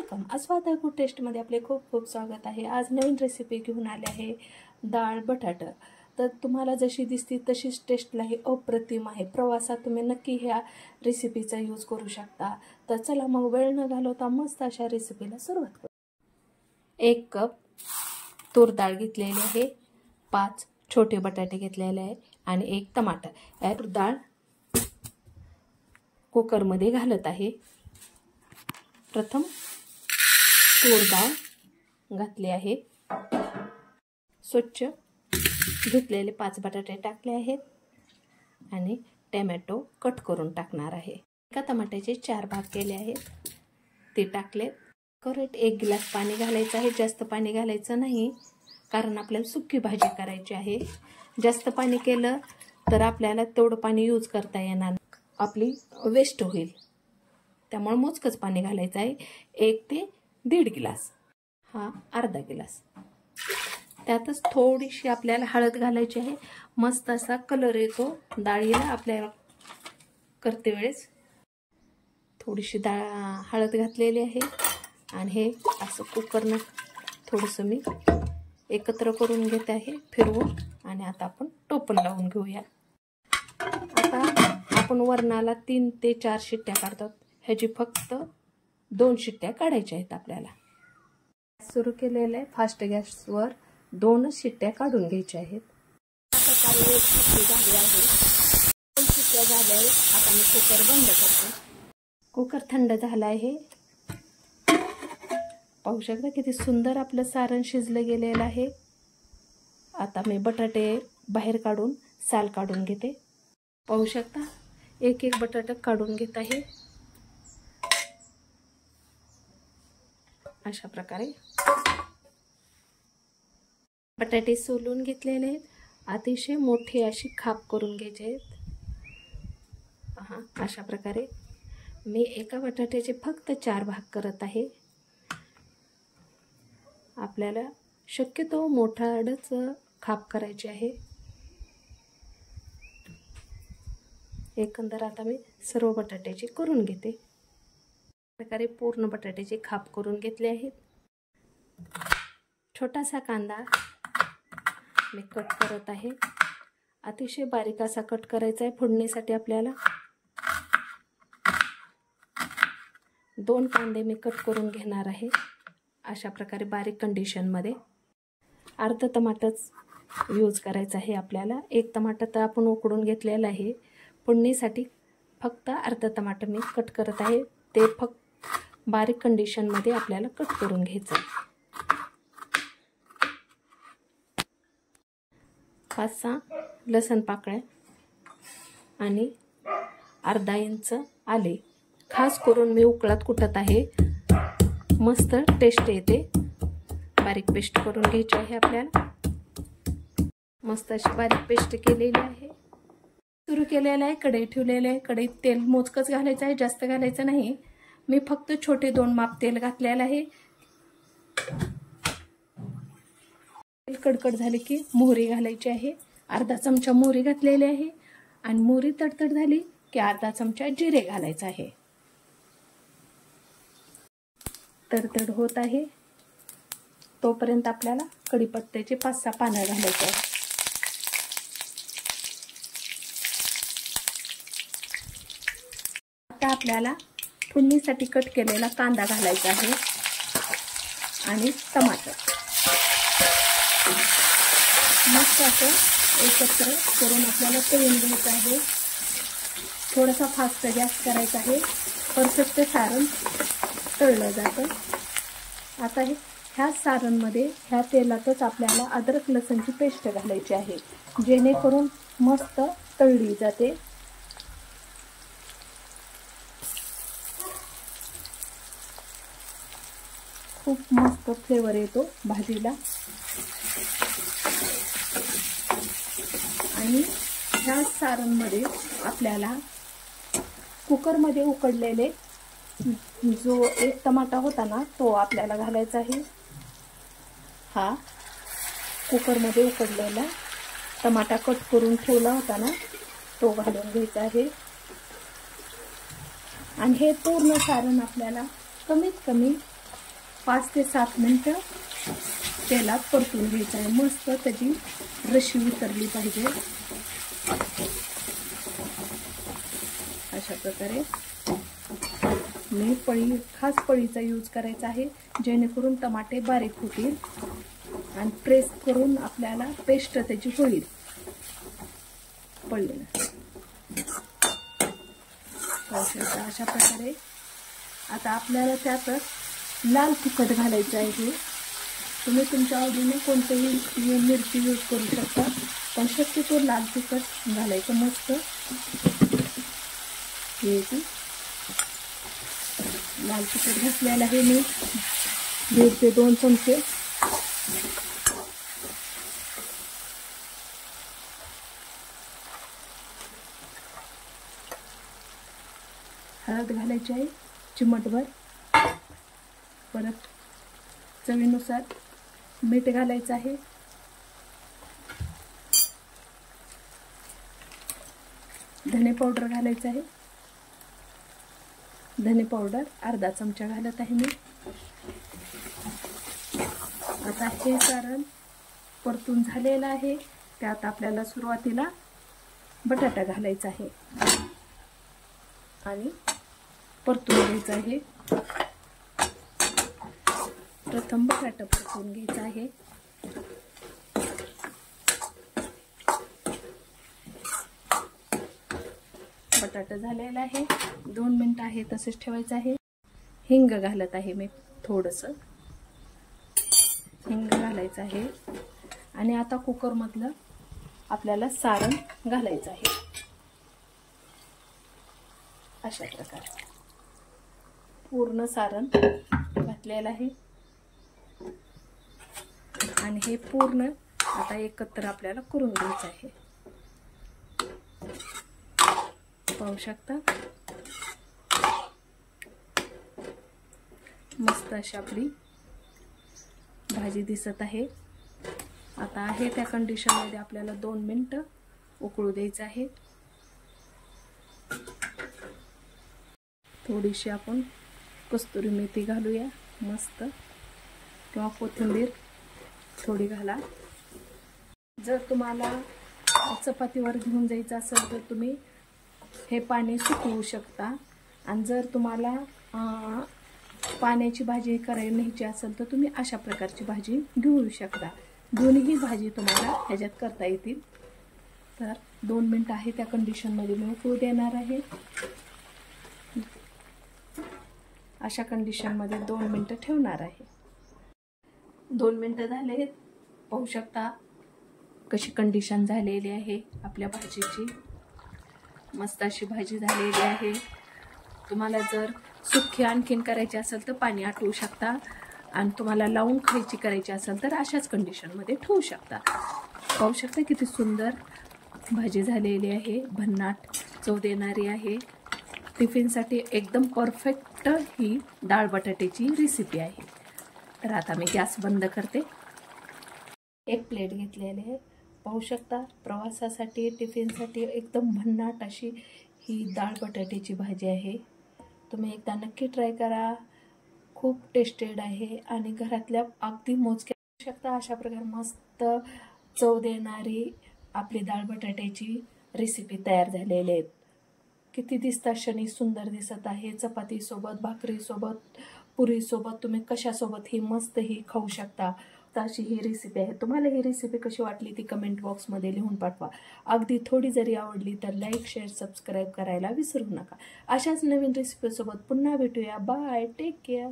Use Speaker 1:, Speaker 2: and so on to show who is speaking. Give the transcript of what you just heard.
Speaker 1: Welcome. अस्वाद good टेस्टमध्ये आपले खूप खूप स्वागत आहे. आज नवीन रेसिपी घेऊन आले आहे, डाळ बटाटा. तर तुम्हाला जशी दिसती तशीच टेस्टला ही अप्रतिम आहे. प्रवासात तुम्ही नक्की ह्या रेसिपीचा यूज करू शकता. तर चला मग वेळ न घालवता मस्त अशा रेसिपीला सुरुवात करू. 1 कप तूर डाळ घेतलेली आहे, 5 छोटे बटाटे घेतलेले आहे आणि 1 टमाटर. तूर डाळ कुकरमध्ये घालत आहे. प्रथम तूर डाळ घातली आहे. स्वच्छ धुतलेले 5 बटाटे टाकले आहेत आणि टोमॅटो कट करून टाकणार आहे. एका टमाट्याचे 4 भाग केले आहेत, ते टाकले. करेक्ट 1 ग्लास पाणी घालायचं आहे. जास्त पाणी घालायचं नाही, कारण आपल्याला सुकी भाजी करायची आहे. जास्त पाणी केलं तर आपल्याला तेवढं पाणी यूज करता येणार नाही, आपली वेस्ट होईल. त्यामुळे मोजकंच पाणी घालायचं आहे. 1 ते 1.5 ग्लास, हा अर्धा ग्लास. त्यातच थोडीशी आपल्याला हळद घालायची आहे. मस्त असा कलर येतो डाळीला आपल्याला करते वेळेस. थोडीशी हळद घातलेली आहे आणि हे असं कुकरनं थोडंसं मी एकत्र करून घेत आहे फिरवून. आणि आता आपण टोपण लावून घेऊया. आता आपण वरणाला 3 ते 4 शिट्ट्या काढतात. ह्याची फक्त 2 शिट्ट्या काढायच्या आहेत आपल्याला. सुरू केलेलं आहे फास्ट गॅसवर. 2 शिट्ट्या काढून घ्यायच्या आहेत. अशा प्रकारे 1 शिट्टी झाली आहे. 2 शिट्ट्या झाल्या आहेत. आता मी कुकर बंद करते. कुकर थंड झाला आहे. पाहू शकता किती सुंदर आपलं सारण शिजलं गेलेलं आहे. आता मी बटाटे बाहेर काढून साल काढून घेते. पाहू शकता एक बटाटा काढून घेत आहे. अशा प्रकारे बटाटे सोलून घेतलेले आहेत. अतिशय मोठी अशी खाप करून घ्यायचे आहेत. अशा प्रकारे मी एका बटाट्याचे फक्त 4 भाग करत आहे. आपल्याला शक्यतो मोठाडच खाप करायची आहे. एकंदर आता मी सर्व बटाट्याची करून घेते. प्रकारे पूर्ण बटाट्याची खाप करून घेतले आहेत. छोटासा कांदा मी कट करत आहे. अतिशय बारीक असा कट करायचा आहे फोडणीसाठी आपल्याला. 2 कांदे मी कट करून घेणार आहे अशा प्रकारे बारीक कंडिशनमध्ये. अर्धा टमाटरच यूज करायचा आहे आपल्याला. 1 टमाटर तर आपण उकडून घेतलेला आहे. फोडणीसाठी फक्त अर्धा टमाटर मी कट करत आहे. ते फक्त बारीक कंडिशनमध्ये आपल्याला कट करून घ्यायचं आहे. 5-6 लसूण पाकळ्या आणि अर्धा इंच आले. खास करून मी उकळात कुटत आहे, मस्त टेस्ट येते. बारीक पेस्ट करून घ्यायची आहे आपल्याला. मस्त अशी बारीक पेस्ट केलेली आहे. सुरू केलेलं आहे. कढई ठेवलेलं आहे. कढईत तेल मोजकंच घालायचं आहे, जास्त घालायचं नाही. मी फक्त छोटे 2 माप तेल घातलेलं आहे. तेल कडकड झाले की मोहरी घालायची आहे. अर्धा चमचा मोहरी घातलेली आहे आणि मोहरी तडतड झाली की अर्धा चमचा जिरे घालायचं आहे. तडतड होत आहे तोपर्यंत आपल्याला कढीपत्त्याचे 5-6 पानं घालायचे आहे. आता आपल्याला फोडणीसाठी कट केलेला कांदा घालायचा आहे आणि टमाटर. मस्त असं एकत्र करून आपल्याला तळून घ्यायचं आहे. थोडासा फास्ट गॅस करायचा आहे. परफेक्ट सारण तळलं जातं. आता ह्या सारणमध्ये ह्या तेलातच आपल्याला अद्रक लसूणची पेस्ट घालायची आहे, जेणेकरून मस्त तळली जाते. खूप मस्त फ्लेवर येतो भाजीला. आणि ह्या सारणमध्ये आपल्याला कुकरमध्ये उकडलेले जो 1 टमाटा होता ना, तो आपल्याला घालायचा आहे. हा कुकरमध्ये उकडलेला टमाटा कट करून ठेवला होता ना, तो घालून घ्यायचा आहे. आणि हे पूर्ण सारण आपल्याला कमीत कमी 5 ते 7 मिनिटं तेलात परतून घ्यायचं आहे. मस्त त्याची रशी उतरली पाहिजे. अशा प्रकारे मी खास पळीचा यूज करायचा आहे, जेणेकरून टमाटे बारीक होतील आणि प्रेस करून आपल्याला पेस्ट त्याची होईल. पळीला अशा प्रकारे. आता आपल्याला त्यात लाल तिखट घालायचं आहे. तुम्ही तुमच्या आवडीने कोणतेही मिरची यूज करू शकता, पण शक्यतो लाल तिखट घालायचं. मस्त लाल तिखट घातलेलं आहे मी 1.5 ते 2 चमचे. हळद घालायची आहे चिमटभर. परत चवीनुसार मीठ घालायचं आहे. धने पावडर घालायचं आहे. धने पावडर अर्धा चमचा घालत आहे मी. आता हे सारण परतून झालेलं आहे. त्यात आपल्याला सुरुवातीला बटाटा घालायचा आहे आणि परतून घ्यायचं आहे. प्रथम बटाटा परतून घ्यायचा आहे. बटाटा झालेला आहे. 2 मिनिटं आहे तसेच ठेवायचं आहे. हिंग घालत आहे मी. थोडंसं हिंग घालायचं आहे. आणि आता कुकरमधलं आपल्याला सारण घालायचं आहे. अशा प्रकारे पूर्ण सारण घातलेलं आहे आणि हे पूर्ण आता एकत्र आपल्याला करून घ्यायचं आहे. पाहू शकता मस्त अशी आपली भाजी दिसत आहे. आता आहे त्या कंडिशनमध्ये आपल्याला 2 मिनिटं उकळू द्यायचं आहे. थोडीशी आपण कस्तुरी मेथी घालूया मस्त, किंवा कोथिंबीर थोडी घाला. जर तुम्हाला चपातीवर घेऊन जायचं असेल तर तुम्ही हे पाणी सुकवू शकता. आणि जर तुम्हाला पाण्याची भाजी करायला न्यायची असेल तर तुम्ही अशा प्रकारची भाजी घेऊ शकता. दोन्ही भाजी तुम्हाला ह्याच्यात करता येतील. तर 2 मिनिटं आहे त्या कंडिशनमध्ये मी उकळू देणार आहे. अशा कंडिशनमध्ये 2 मिनिटं ठेवणार आहे. 2 मिनिटं झाले. पाहू शकता कशी कंडिशन झालेली आहे आपल्या भाजीची. मस्त अशी भाजी झालेली आहे. तुम्हाला जर सुक्की आणखीन करायची असेल तर पाणी आटवू शकता, आणि तुम्हाला लावून खायची करायची असेल तर अशाच कंडिशनमध्ये ठेवू शकता. पाहू शकता किती सुंदर भाजी झालेली आहे. भन्नाट चव देणारी आहे. टिफिनसाठी एकदम परफेक्ट ही डाळ बटाट्याची रेसिपी आहे. तर आता मी गॅस बंद करते. एक प्लेट घेतलेली आहे. पाहू शकता प्रवासासाठी टिफिनसाठी एकदम भन्नाट अशी ही डाळ बटाट्याची भाजी आहे. तुम्ही एकदा नक्की ट्राय करा. खूप टेस्टेड आहे आणि घरातल्या अगदी मोजक्या शकता अशा प्रकारे मस्त चव देणारी आपली डाळ बटाट्याची रेसिपी तयार झालेली आहे. किती दिसता क्षणी सुंदर दिसत आहे. चपातीसोबत, भाकरीसोबत, पुरीसोबत, तुम्ही कशासोबत ही मस्त ही खाऊ शकता. अशी ही रेसिपी आहे. तुम्हाला ही रेसिपी कशी वाटली ती कमेंट बॉक्समध्ये लिहून पाठवा. अगदी थोडी जरी आवडली तर लाईक, शेअर, सबस्क्राईब करायला विसरू नका. अशाच नवीन रेसिपीसोबत पुन्हा भेटूया. Bye, take care.